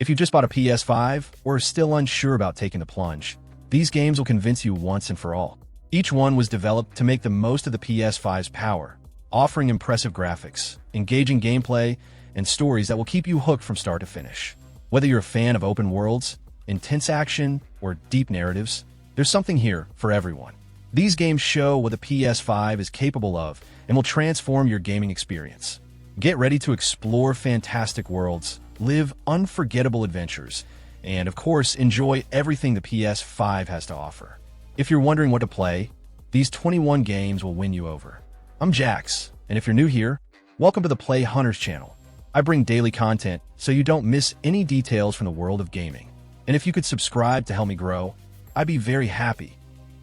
If you just bought a PS5 or are still unsure about taking the plunge, these games will convince you once and for all. Each one was developed to make the most of the PS5's power, offering impressive graphics, engaging gameplay, and stories that will keep you hooked from start to finish. Whether you're a fan of open worlds, intense action, or deep narratives, there's something here for everyone. These games show what the PS5 is capable of and will transform your gaming experience. Get ready to explore fantastic worlds, live unforgettable adventures, and of course, enjoy everything the PS5 has to offer. If you're wondering what to play, these 21 games will win you over. I'm Jax, and if you're new here, welcome to the Play Hunters channel. I bring daily content so you don't miss any details from the world of gaming. And if you could subscribe to help me grow, I'd be very happy.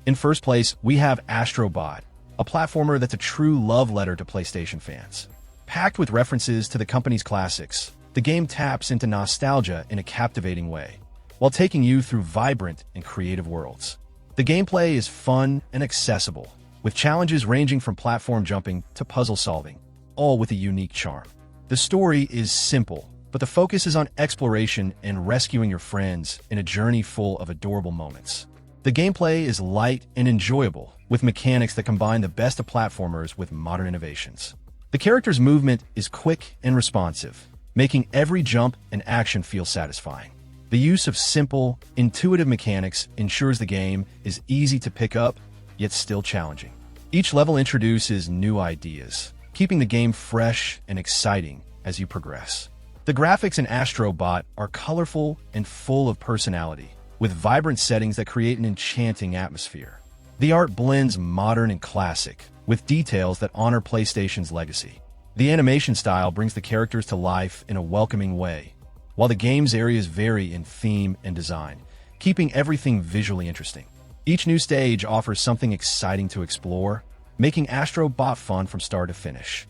In first place, we have Astro Bot, a platformer that's a true love letter to PlayStation fans. Packed with references to the company's classics, the game taps into nostalgia in a captivating way, while taking you through vibrant and creative worlds. The gameplay is fun and accessible, with challenges ranging from platform jumping to puzzle solving, all with a unique charm. The story is simple, but the focus is on exploration and rescuing your friends in a journey full of adorable moments. The gameplay is light and enjoyable, with mechanics that combine the best of platformers with modern innovations. The character's movement is quick and responsive, making every jump and action feel satisfying. The use of simple, intuitive mechanics ensures the game is easy to pick up, yet still challenging. Each level introduces new ideas, keeping the game fresh and exciting as you progress. The graphics in Astro Bot are colorful and full of personality, with vibrant settings that create an enchanting atmosphere. The art blends modern and classic, with details that honor PlayStation's legacy. The animation style brings the characters to life in a welcoming way, while the game's areas vary in theme and design, keeping everything visually interesting. Each new stage offers something exciting to explore, making Astro Bot fun from start to finish.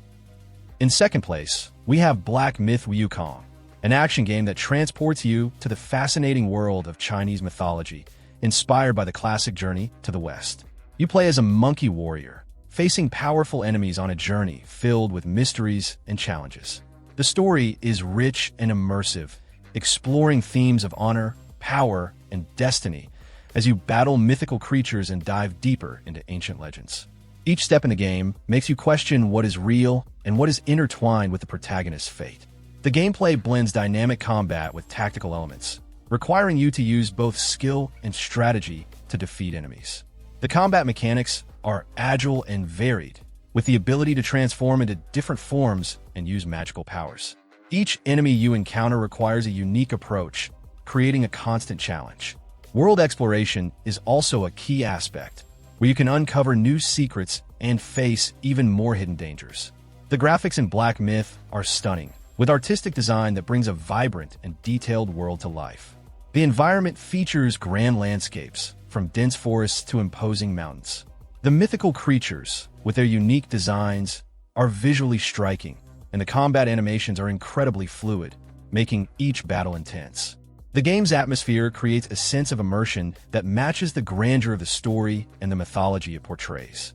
In second place, we have Black Myth Wukong, an action game that transports you to the fascinating world of Chinese mythology, inspired by the classic Journey to the West. You play as a monkey warrior, facing powerful enemies on a journey filled with mysteries and challenges. The story is rich and immersive, exploring themes of honor, power, and destiny as you battle mythical creatures and dive deeper into ancient legends. Each step in the game makes you question what is real and what is intertwined with the protagonist's fate. The gameplay blends dynamic combat with tactical elements, requiring you to use both skill and strategy to defeat enemies. The combat mechanics are agile and varied, with the ability to transform into different forms and use magical powers. Each enemy you encounter requires a unique approach, creating a constant challenge. World exploration is also a key aspect, where you can uncover new secrets and face even more hidden dangers. The graphics in Black Myth are stunning, with artistic design that brings a vibrant and detailed world to life. The environment features grand landscapes, from dense forests to imposing mountains. The mythical creatures, with their unique designs, are visually striking, and the combat animations are incredibly fluid, making each battle intense. The game's atmosphere creates a sense of immersion that matches the grandeur of the story and the mythology it portrays.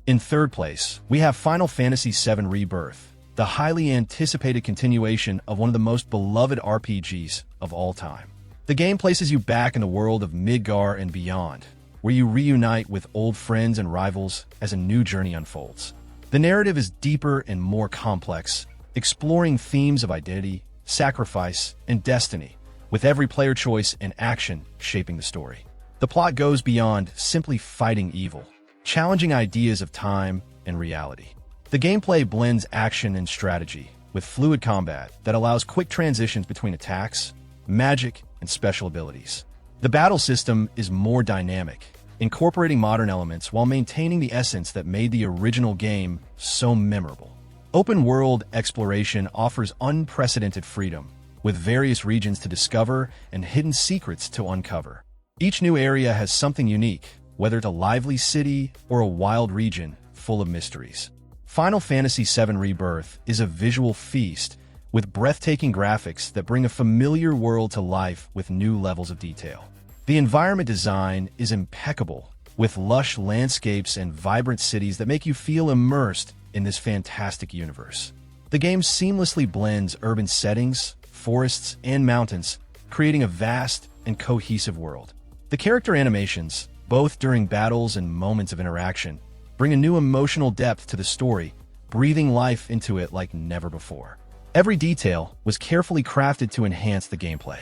In third place, we have Final Fantasy VII Rebirth, the highly anticipated continuation of one of the most beloved RPGs of all time. The game places you back in the world of Midgar and beyond, where you reunite with old friends and rivals as a new journey unfolds. The narrative is deeper and more complex, exploring themes of identity, sacrifice, and destiny, with every player choice and action shaping the story. The plot goes beyond simply fighting evil, challenging ideas of time and reality. The gameplay blends action and strategy, with fluid combat that allows quick transitions between attacks, magic, and special abilities. The battle system is more dynamic, incorporating modern elements while maintaining the essence that made the original game so memorable. Open-world exploration offers unprecedented freedom, with various regions to discover and hidden secrets to uncover. Each new area has something unique, whether it's a lively city or a wild region full of mysteries. Final Fantasy VII Rebirth is a visual feast, with breathtaking graphics that bring a familiar world to life with new levels of detail. The environment design is impeccable, with lush landscapes and vibrant cities that make you feel immersed in this fantastic universe. The game seamlessly blends urban settings, forests, and mountains, creating a vast and cohesive world. The character animations, both during battles and moments of interaction, bring a new emotional depth to the story, breathing life into it like never before. Every detail was carefully crafted to enhance the gameplay.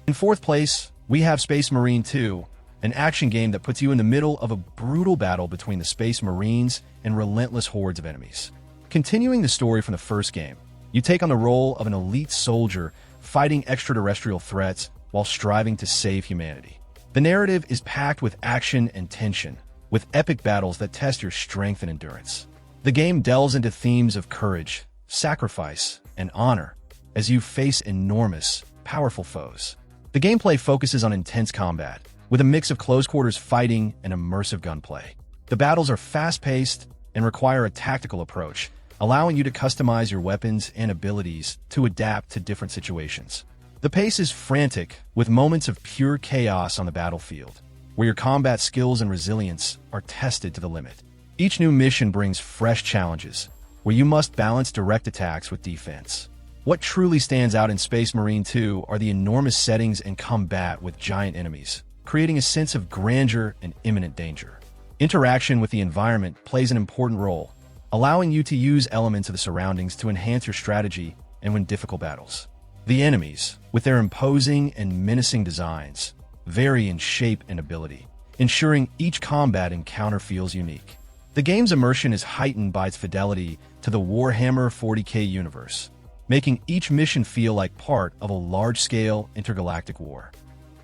In fourth place, we have Space Marine 2, an action game that puts you in the middle of a brutal battle between the Space Marines and relentless hordes of enemies. Continuing the story from the first game, you take on the role of an elite soldier fighting extraterrestrial threats while striving to save humanity. The narrative is packed with action and tension, with epic battles that test your strength and endurance. The game delves into themes of courage, sacrifice, and honor as you face enormous, powerful foes. The gameplay focuses on intense combat, with a mix of close-quarters fighting and immersive gunplay. The battles are fast-paced and require a tactical approach, allowing you to customize your weapons and abilities to adapt to different situations. The pace is frantic, with moments of pure chaos on the battlefield, where your combat skills and resilience are tested to the limit. Each new mission brings fresh challenges, where you must balance direct attacks with defense. What truly stands out in Space Marine 2 are the enormous settings and combat with giant enemies, creating a sense of grandeur and imminent danger. Interaction with the environment plays an important role, allowing you to use elements of the surroundings to enhance your strategy and win difficult battles. The enemies, with their imposing and menacing designs, vary in shape and ability, ensuring each combat encounter feels unique. The game's immersion is heightened by its fidelity to the Warhammer 40K universe, making each mission feel like part of a large-scale intergalactic war.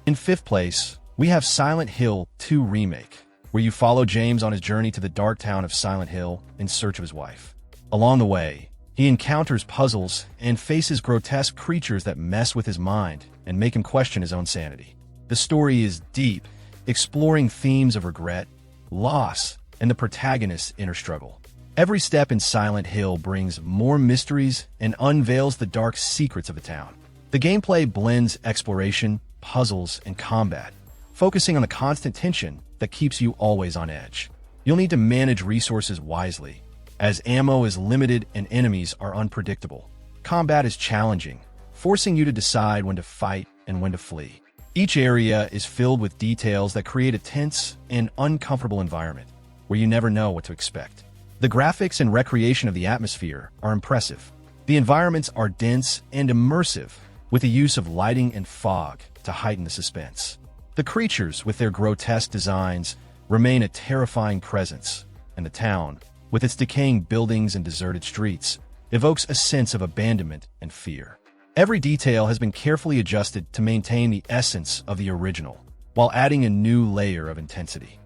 In fifth place, we have Silent Hill 2 Remake, where you follow James on his journey to the dark town of Silent Hill in search of his wife. Along the way, he encounters puzzles and faces grotesque creatures that mess with his mind and make him question his own sanity. The story is deep, exploring themes of regret, loss, and the protagonist's inner struggle. Every step in Silent Hill brings more mysteries and unveils the dark secrets of the town. The gameplay blends exploration, puzzles, and combat, focusing on the constant tension that keeps you always on edge. You'll need to manage resources wisely, as ammo is limited and enemies are unpredictable. Combat is challenging, forcing you to decide when to fight and when to flee. Each area is filled with details that create a tense and uncomfortable environment, where you never know what to expect. The graphics and recreation of the atmosphere are impressive. The environments are dense and immersive, with the use of lighting and fog to heighten the suspense. The creatures, with their grotesque designs, remain a terrifying presence, and the town, with its decaying buildings and deserted streets, evokes a sense of abandonment and fear. Every detail has been carefully adjusted to maintain the essence of the original, while adding a new layer of intensity.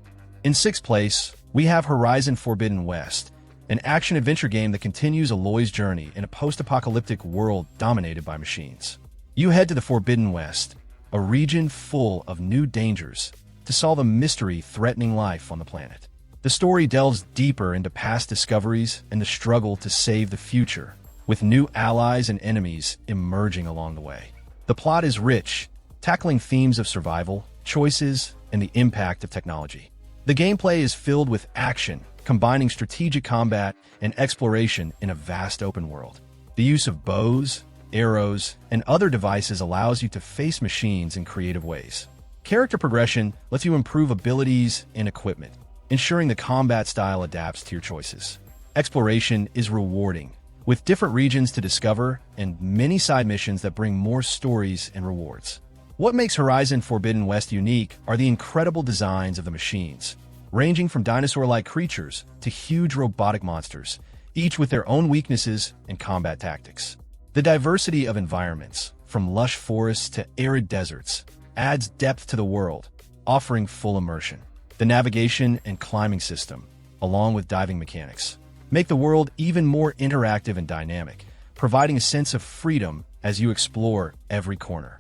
In sixth place, we have Horizon Forbidden West, an action-adventure game that continues Aloy's journey in a post-apocalyptic world dominated by machines. You head to the Forbidden West, a region full of new dangers, to solve a mystery threatening life on the planet. The story delves deeper into past discoveries and the struggle to save the future, with new allies and enemies emerging along the way. The plot is rich, tackling themes of survival, choices, and the impact of technology. The gameplay is filled with action, combining strategic combat and exploration in a vast open world. The use of bows, arrows, and other devices allows you to face machines in creative ways. Character progression lets you improve abilities and equipment, ensuring the combat style adapts to your choices. Exploration is rewarding, with different regions to discover and many side missions that bring more stories and rewards. What makes Horizon Forbidden West unique are the incredible designs of the machines, ranging from dinosaur-like creatures to huge robotic monsters, each with their own weaknesses and combat tactics. The diversity of environments, from lush forests to arid deserts, adds depth to the world, offering full immersion. The navigation and climbing system, along with diving mechanics, make the world even more interactive and dynamic, providing a sense of freedom as you explore every corner.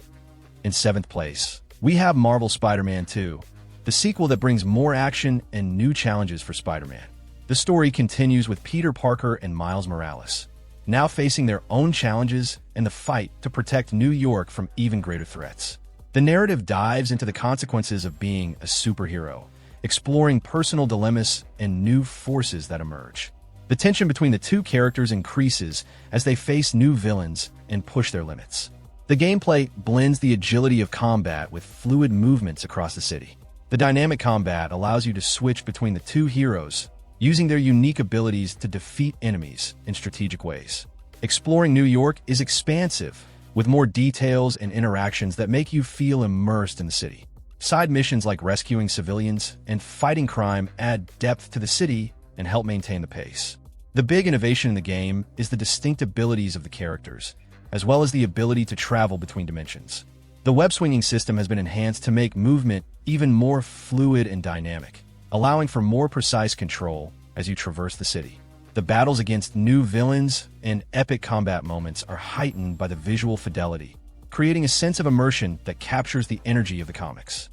In seventh place, we have Marvel Spider-Man 2, the sequel that brings more action and new challenges for Spider-Man. The story continues with Peter Parker and Miles Morales, now facing their own challenges and the fight to protect New York from even greater threats. The narrative dives into the consequences of being a superhero, exploring personal dilemmas and new forces that emerge. The tension between the two characters increases as they face new villains and push their limits. The gameplay blends the agility of combat with fluid movements across the city. The dynamic combat allows you to switch between the two heroes, using their unique abilities to defeat enemies in strategic ways. Exploring New York is expansive, with more details and interactions that make you feel immersed in the city. Side missions like rescuing civilians and fighting crime add depth to the city and help maintain the pace. The big innovation in the game is the distinct abilities of the characters, as well as the ability to travel between dimensions. The web-swinging system has been enhanced to make movement even more fluid and dynamic, allowing for more precise control as you traverse the city. The battles against new villains and epic combat moments are heightened by the visual fidelity, creating a sense of immersion that captures the energy of the comics.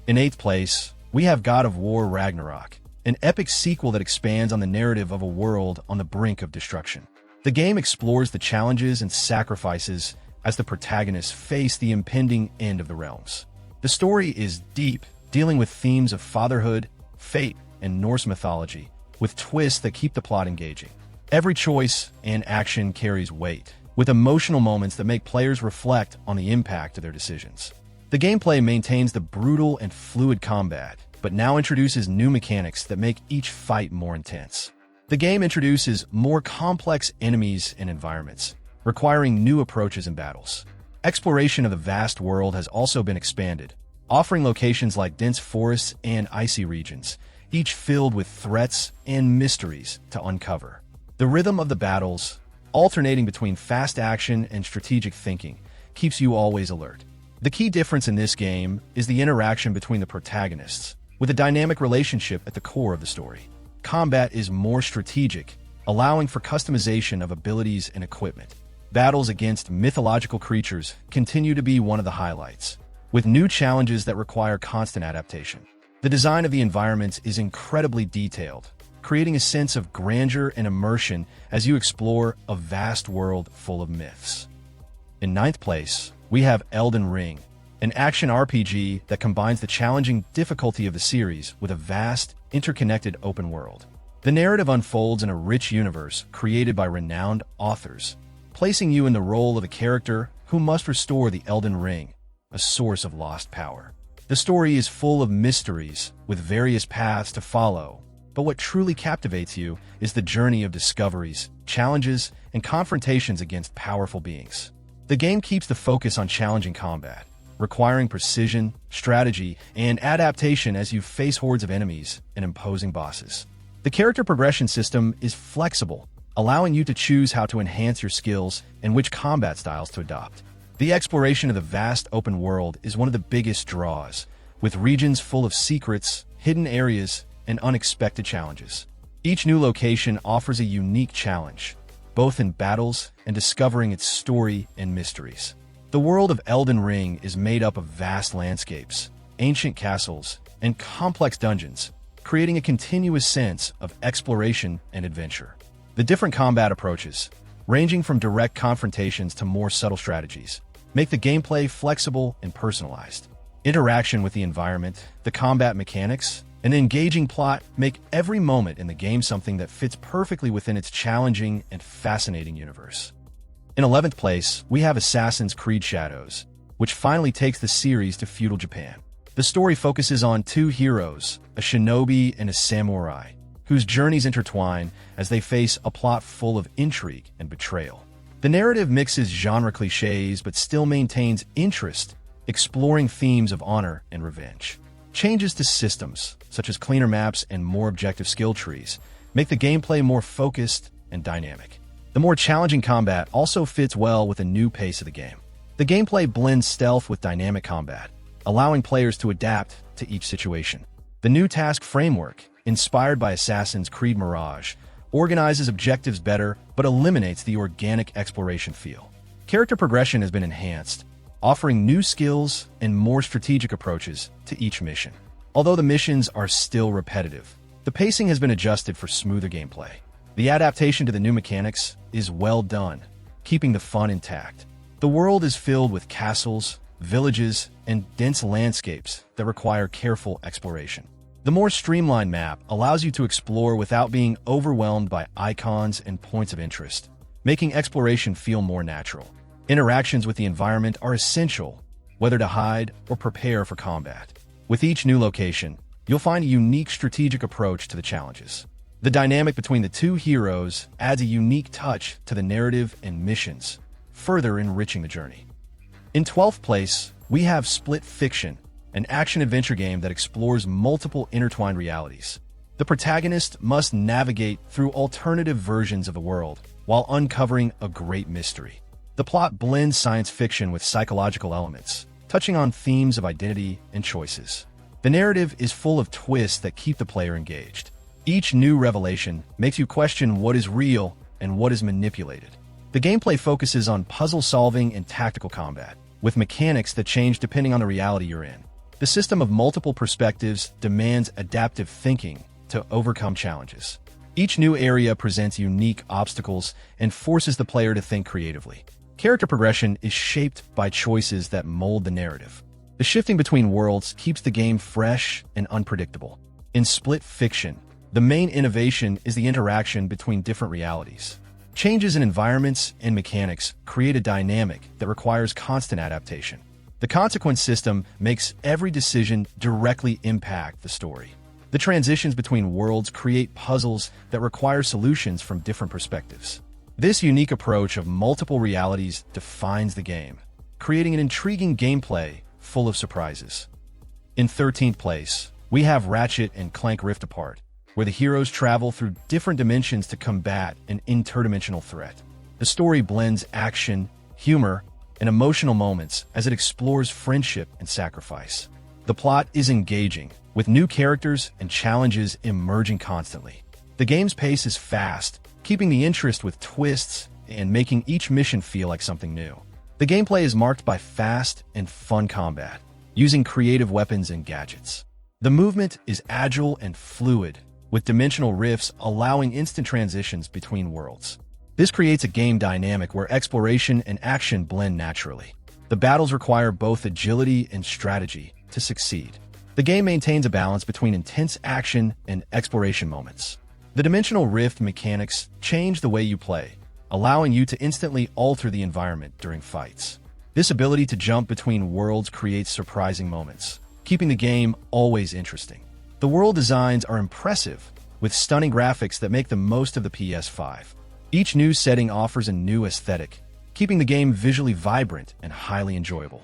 In 8th place, we have God of War Ragnarök, an epic sequel that expands on the narrative of a world on the brink of destruction. The game explores the challenges and sacrifices as the protagonists face the impending end of the realms. The story is deep, dealing with themes of fatherhood, fate, and Norse mythology, with twists that keep the plot engaging. Every choice and action carries weight, with emotional moments that make players reflect on the impact of their decisions. The gameplay maintains the brutal and fluid combat, but now introduces new mechanics that make each fight more intense. The game introduces more complex enemies and environments, requiring new approaches in battles. Exploration of the vast world has also been expanded, offering locations like dense forests and icy regions, each filled with threats and mysteries to uncover. The rhythm of the battles, alternating between fast action and strategic thinking, keeps you always alert. The key difference in this game is the interaction between the protagonists, with a dynamic relationship at the core of the story. Combat is more strategic, allowing for customization of abilities and equipment. Battles against mythological creatures continue to be one of the highlights, with new challenges that require constant adaptation. The design of the environments is incredibly detailed, creating a sense of grandeur and immersion as you explore a vast world full of myths. In 9th place, we have Elden Ring, an action RPG that combines the challenging difficulty of the series with a vast, interconnected open world. The narrative unfolds in a rich universe created by renowned authors, placing you in the role of a character who must restore the Elden Ring, a source of lost power. The story is full of mysteries, with various paths to follow, but what truly captivates you is the journey of discoveries, challenges, and confrontations against powerful beings. The game keeps the focus on challenging combat, requiring precision, strategy, and adaptation as you face hordes of enemies and imposing bosses. The character progression system is flexible, allowing you to choose how to enhance your skills and which combat styles to adopt. The exploration of the vast open world is one of the biggest draws, with regions full of secrets, hidden areas, and unexpected challenges. Each new location offers a unique challenge, both in battles and discovering its story and mysteries. The world of Elden Ring is made up of vast landscapes, ancient castles, and complex dungeons, creating a continuous sense of exploration and adventure. The different combat approaches, ranging from direct confrontations to more subtle strategies, make the gameplay flexible and personalized. Interaction with the environment, the combat mechanics, and the engaging plot make every moment in the game something that fits perfectly within its challenging and fascinating universe. In 11th place, we have Assassin's Creed Shadows, which finally takes the series to feudal Japan. The story focuses on two heroes, a shinobi and a samurai, whose journeys intertwine as they face a plot full of intrigue and betrayal. The narrative mixes genre cliches but still maintains interest, exploring themes of honor and revenge. Changes to systems, such as cleaner maps and more objective skill trees, make the gameplay more focused and dynamic. The more challenging combat also fits well with the new pace of the game. The gameplay blends stealth with dynamic combat, allowing players to adapt to each situation. The new task framework, inspired by Assassin's Creed Mirage, organizes objectives better but eliminates the organic exploration feel. Character progression has been enhanced, offering new skills and more strategic approaches to each mission. Although the missions are still repetitive, the pacing has been adjusted for smoother gameplay. The adaptation to the new mechanics is well done, keeping the fun intact. The world is filled with castles, villages, and dense landscapes that require careful exploration. The more streamlined map allows you to explore without being overwhelmed by icons and points of interest, making exploration feel more natural. Interactions with the environment are essential, whether to hide or prepare for combat. With each new location, you'll find a unique strategic approach to the challenges. The dynamic between the two heroes adds a unique touch to the narrative and missions, further enriching the journey. In 12th place, we have Split Fiction, an action-adventure game that explores multiple intertwined realities. The protagonist must navigate through alternative versions of the world while uncovering a great mystery. The plot blends science fiction with psychological elements, touching on themes of identity and choices. The narrative is full of twists that keep the player engaged. Each new revelation makes you question what is real and what is manipulated. The gameplay focuses on puzzle solving and tactical combat, with mechanics that change depending on the reality you're in. The system of multiple perspectives demands adaptive thinking to overcome challenges. Each new area presents unique obstacles and forces the player to think creatively. Character progression is shaped by choices that mold the narrative. The shifting between worlds keeps the game fresh and unpredictable. In Split Fiction, the main innovation is the interaction between different realities. Changes in environments and mechanics create a dynamic that requires constant adaptation. The consequence system makes every decision directly impact the story. The transitions between worlds create puzzles that require solutions from different perspectives. This unique approach of multiple realities defines the game, creating an intriguing gameplay full of surprises. In 13th place, we have Ratchet and Clank Rift Apart, where the heroes travel through different dimensions to combat an interdimensional threat. The story blends action, humor, and emotional moments as it explores friendship and sacrifice. The plot is engaging, with new characters and challenges emerging constantly. The game's pace is fast, keeping the interest with twists and making each mission feel like something new. The gameplay is marked by fast and fun combat, using creative weapons and gadgets. The movement is agile and fluid, with dimensional rifts allowing instant transitions between worlds. This creates a game dynamic where exploration and action blend naturally. The battles require both agility and strategy to succeed. The game maintains a balance between intense action and exploration moments. The dimensional rift mechanics change the way you play, allowing you to instantly alter the environment during fights. This ability to jump between worlds creates surprising moments, keeping the game always interesting. The world designs are impressive, with stunning graphics that make the most of the PS5. Each new setting offers a new aesthetic, keeping the game visually vibrant and highly enjoyable.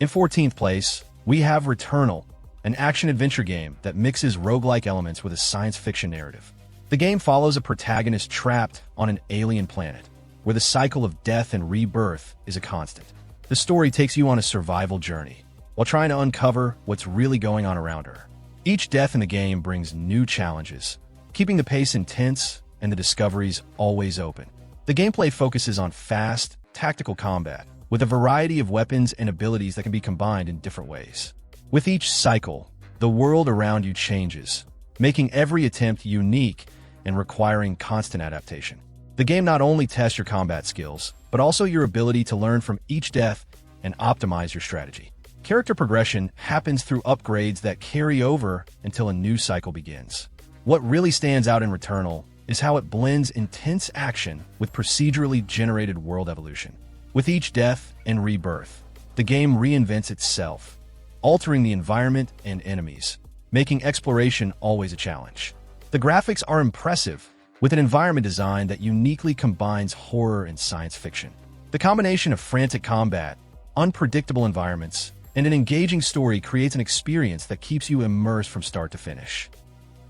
In 14th place, we have Returnal, an action-adventure game that mixes roguelike elements with a science fiction narrative. The game follows a protagonist trapped on an alien planet, where the cycle of death and rebirth is a constant. The story takes you on a survival journey, while trying to uncover what's really going on around her. Each death in the game brings new challenges, keeping the pace intense and the discoveries always open. The gameplay focuses on fast, tactical combat, with a variety of weapons and abilities that can be combined in different ways. With each cycle, the world around you changes, making every attempt unique and requiring constant adaptation. The game not only tests your combat skills, but also your ability to learn from each death and optimize your strategy. Character progression happens through upgrades that carry over until a new cycle begins. What really stands out in Returnal is how it blends intense action with procedurally generated world evolution. With each death and rebirth, the game reinvents itself, altering the environment and enemies, making exploration always a challenge. The graphics are impressive, with an environment design that uniquely combines horror and science fiction. The combination of frantic combat, unpredictable environments, and an engaging story creates an experience that keeps you immersed from start to finish.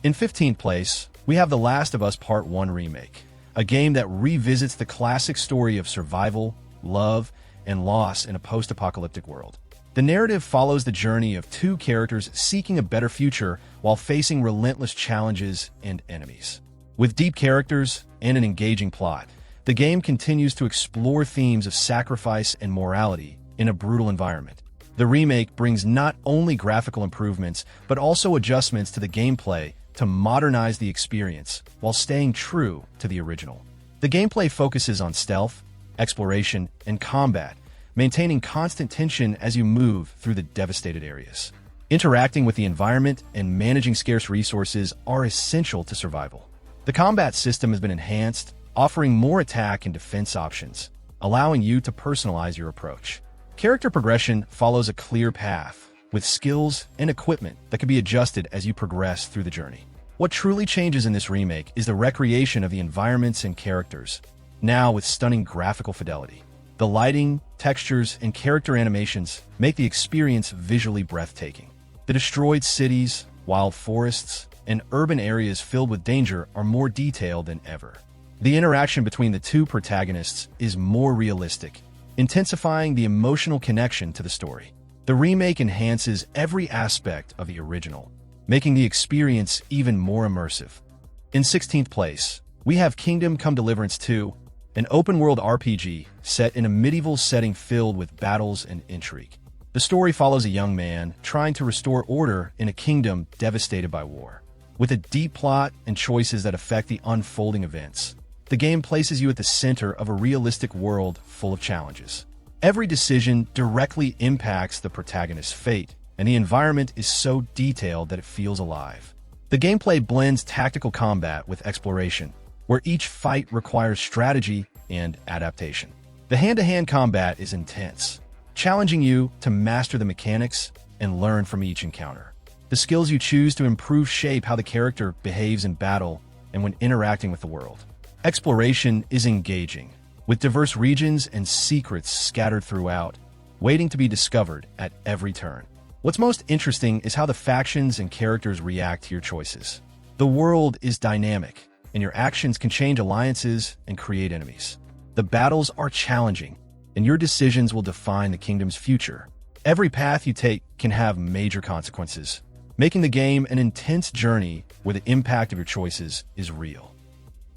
In 15th place, we have The Last of Us Part 1 Remake, a game that revisits the classic story of survival, love, and loss in a post-apocalyptic world. The narrative follows the journey of two characters seeking a better future while facing relentless challenges and enemies. With deep characters and an engaging plot, the game continues to explore themes of sacrifice and morality in a brutal environment. The remake brings not only graphical improvements, but also adjustments to the gameplay to modernize the experience while staying true to the original. The gameplay focuses on stealth, exploration, and combat, maintaining constant tension as you move through the devastated areas. Interacting with the environment and managing scarce resources are essential to survival. The combat system has been enhanced, offering more attack and defense options, allowing you to personalize your approach. Character progression follows a clear path, with skills and equipment that can be adjusted as you progress through the journey. What truly changes in this remake is the recreation of the environments and characters, now with stunning graphical fidelity. The lighting, textures, and character animations make the experience visually breathtaking. The destroyed cities, wild forests, and urban areas filled with danger are more detailed than ever. The interaction between the two protagonists is more realistic, intensifying the emotional connection to the story. The remake enhances every aspect of the original, making the experience even more immersive. In 16th place, we have Kingdom Come Deliverance 2, an open-world RPG set in a medieval setting filled with battles and intrigue. The story follows a young man trying to restore order in a kingdom devastated by war. With a deep plot and choices that affect the unfolding events, the game places you at the center of a realistic world full of challenges. Every decision directly impacts the protagonist's fate, and the environment is so detailed that it feels alive. The gameplay blends tactical combat with exploration, where each fight requires strategy and adaptation. The hand-to-hand combat is intense, challenging you to master the mechanics and learn from each encounter. The skills you choose to improve shape how the character behaves in battle and when interacting with the world. Exploration is engaging, with diverse regions and secrets scattered throughout, waiting to be discovered at every turn. What's most interesting is how the factions and characters react to your choices. The world is dynamic, and your actions can change alliances and create enemies. The battles are challenging, and your decisions will define the kingdom's future. Every path you take can have major consequences, making the game an intense journey where the impact of your choices is real.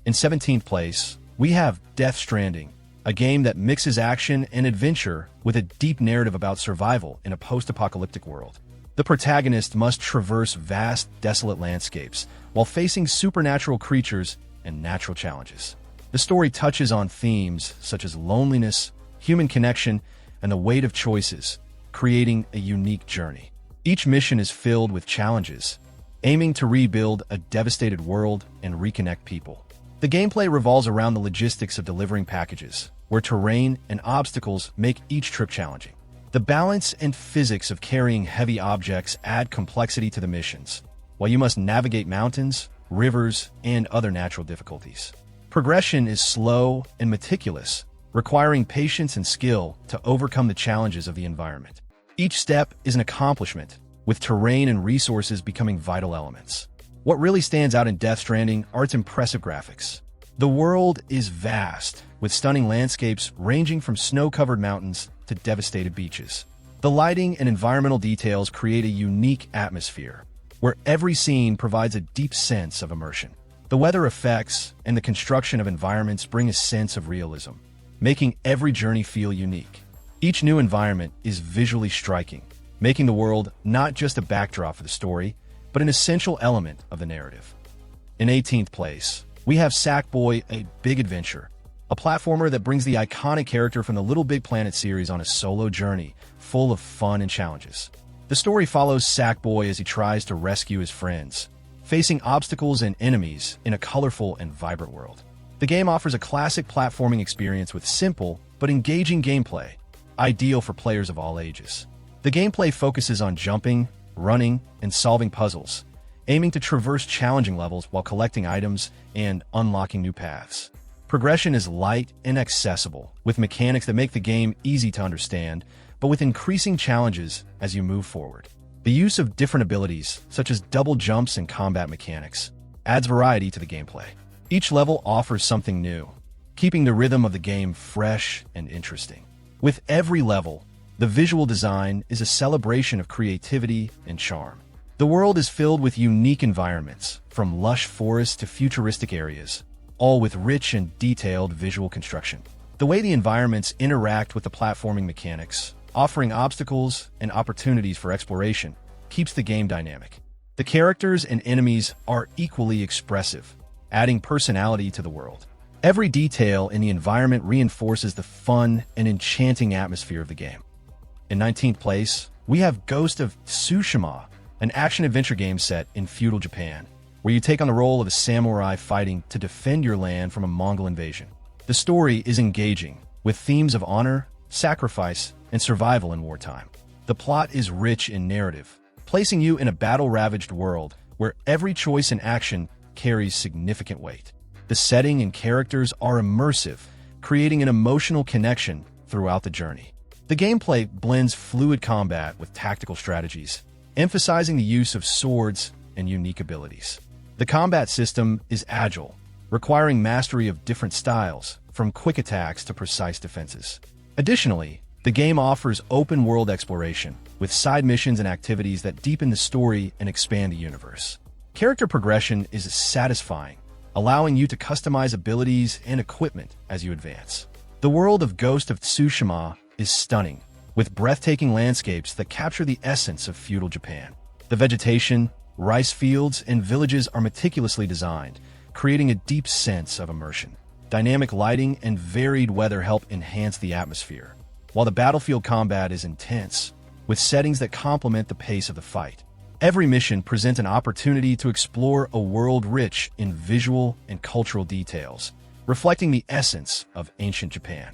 In 17th place, we have Stranding, a game that mixes action and adventure with a deep narrative about survival in a post-apocalyptic world. The protagonist must traverse vast, desolate landscapes while facing supernatural creatures and natural challenges. The story touches on themes such as loneliness, human connection, and the weight of choices, creating a unique journey. Each mission is filled with challenges, aiming to rebuild a devastated world and reconnect people. The gameplay revolves around the logistics of delivering packages, where terrain and obstacles make each trip challenging. The balance and physics of carrying heavy objects add complexity to the missions, while you must navigate mountains, rivers, and other natural difficulties. Progression is slow and meticulous, requiring patience and skill to overcome the challenges of the environment. Each step is an accomplishment, with terrain and resources becoming vital elements. What really stands out in Stranding are its impressive graphics. The world is vast, with stunning landscapes ranging from snow-covered mountains to devastated beaches. The lighting and environmental details create a unique atmosphere, where every scene provides a deep sense of immersion. The weather effects and the construction of environments bring a sense of realism, making every journey feel unique. Each new environment is visually striking, making the world not just a backdrop for the story, but an essential element of the narrative. In 18th place, we have Sackboy: A Big Adventure, a platformer that brings the iconic character from the Little Big Planet series on a solo journey full of fun and challenges. The story follows Sackboy as he tries to rescue his friends, facing obstacles and enemies in a colorful and vibrant world. The game offers a classic platforming experience with simple but engaging gameplay, ideal for players of all ages. The gameplay focuses on jumping, running, and solving puzzles, aiming to traverse challenging levels while collecting items and unlocking new paths. Progression is light and accessible, with mechanics that make the game easy to understand, but with increasing challenges as you move forward. The use of different abilities, such as double jumps and combat mechanics, adds variety to the gameplay. Each level offers something new, keeping the rhythm of the game fresh and interesting. With every level, the visual design is a celebration of creativity and charm. The world is filled with unique environments, from lush forests to futuristic areas, all with rich and detailed visual construction. The way the environments interact with the platforming mechanics, offering obstacles and opportunities for exploration, keeps the game dynamic. The characters and enemies are equally expressive, adding personality to the world. Every detail in the environment reinforces the fun and enchanting atmosphere of the game. In 19th place, we have Ghost of Tsushima, an action-adventure game set in feudal Japan, where you take on the role of a samurai fighting to defend your land from a Mongol invasion. The story is engaging, with themes of honor, sacrifice, and survival in wartime. The plot is rich in narrative, placing you in a battle-ravaged world where every choice and action carries significant weight. The setting and characters are immersive, creating an emotional connection throughout the journey. The gameplay blends fluid combat with tactical strategies, emphasizing the use of swords and unique abilities. The combat system is agile, requiring mastery of different styles, from quick attacks to precise defenses. Additionally, the game offers open-world exploration, with side missions and activities that deepen the story and expand the universe. Character progression is satisfying, allowing you to customize abilities and equipment as you advance. The world of Ghost of Tsushima is stunning, with breathtaking landscapes that capture the essence of feudal Japan. The vegetation, rice fields, and villages are meticulously designed, creating a deep sense of immersion. Dynamic lighting and varied weather help enhance the atmosphere, while the battlefield combat is intense, with settings that complement the pace of the fight. Every mission presents an opportunity to explore a world rich in visual and cultural details, reflecting the essence of ancient Japan.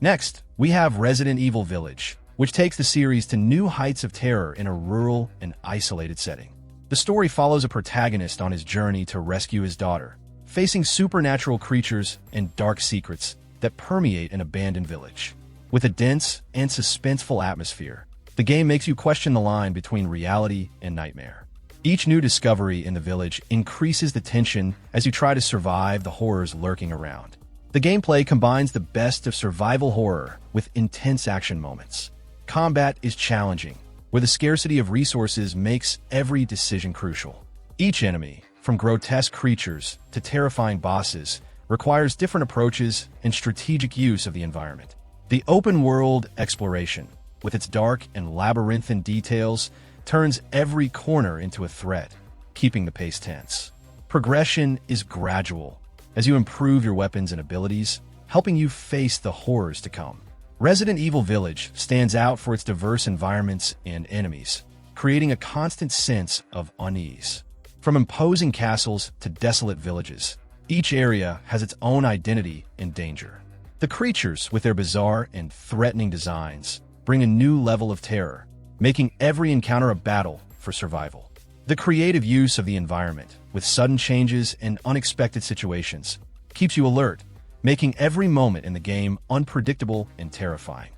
Next, we have Resident Evil Village, which takes the series to new heights of terror in a rural and isolated setting. The story follows a protagonist on his journey to rescue his daughter, facing supernatural creatures and dark secrets that permeate an abandoned village. With a dense and suspenseful atmosphere, the game makes you question the line between reality and nightmare. Each new discovery in the village increases the tension as you try to survive the horrors lurking around. The gameplay combines the best of survival horror with intense action moments. Combat is challenging, where the scarcity of resources makes every decision crucial. Each enemy, from grotesque creatures to terrifying bosses, requires different approaches and strategic use of the environment. The open-world exploration, with its dark and labyrinthine details, turns every corner into a threat, keeping the pace tense. Progression is gradual, as you improve your weapons and abilities, helping you face the horrors to come. Resident Evil Village stands out for its diverse environments and enemies, creating a constant sense of unease. From imposing castles to desolate villages, each area has its own identity and danger. The creatures, with their bizarre and threatening designs, bring a new level of terror, making every encounter a battle for survival. The creative use of the environment, with sudden changes and unexpected situations, keeps you alert, making every moment in the game unpredictable and terrifying.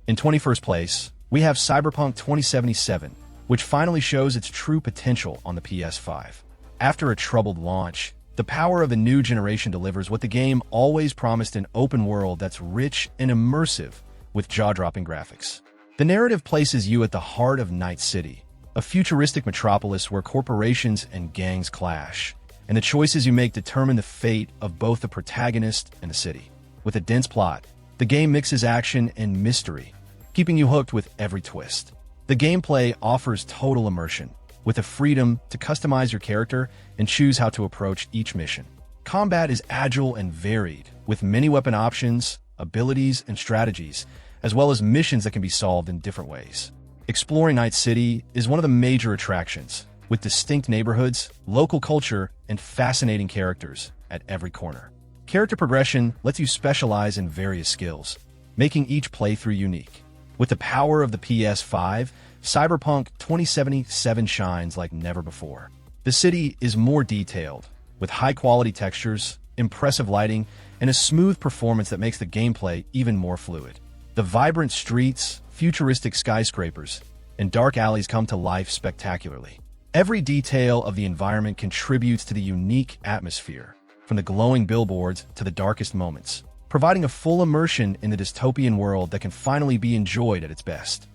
In 21st place, we have Cyberpunk 2077, which finally shows its true potential on the PS5. After a troubled launch, the power of the new generation delivers what the game always promised: an open world that's rich and immersive with jaw-dropping graphics. The narrative places you at the heart of Night City, a futuristic metropolis where corporations and gangs clash, and the choices you make determine the fate of both the protagonist and the city. With a dense plot, the game mixes action and mystery, keeping you hooked with every twist. The gameplay offers total immersion, with the freedom to customize your character and choose how to approach each mission. Combat is agile and varied, with many weapon options, abilities, and strategies, as well as missions that can be solved in different ways. Exploring Night City is one of the major attractions, with distinct neighborhoods, local culture, and fascinating characters at every corner. Character progression lets you specialize in various skills, making each playthrough unique. With the power of the PS5, Cyberpunk 2077 shines like never before. The city is more detailed, with high-quality textures, impressive lighting, and a smooth performance that makes the gameplay even more fluid. The vibrant streets, futuristic skyscrapers, and dark alleys come to life spectacularly. Every detail of the environment contributes to the unique atmosphere, from the glowing billboards to the darkest moments, providing a full immersion in the dystopian world that can finally be enjoyed at its best.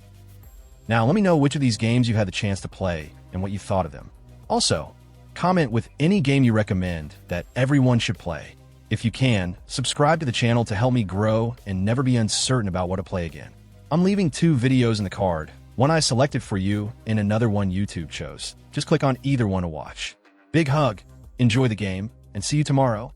Now, let me know which of these games you had the chance to play and what you thought of them. Also, comment with any game you recommend that everyone should play. If you can, subscribe to the channel to help me grow and never be uncertain about what to play again. I'm leaving 2 videos in the card, one I selected for you and another one YouTube chose. Just click on either one to watch. Big hug, enjoy the game, and see you tomorrow.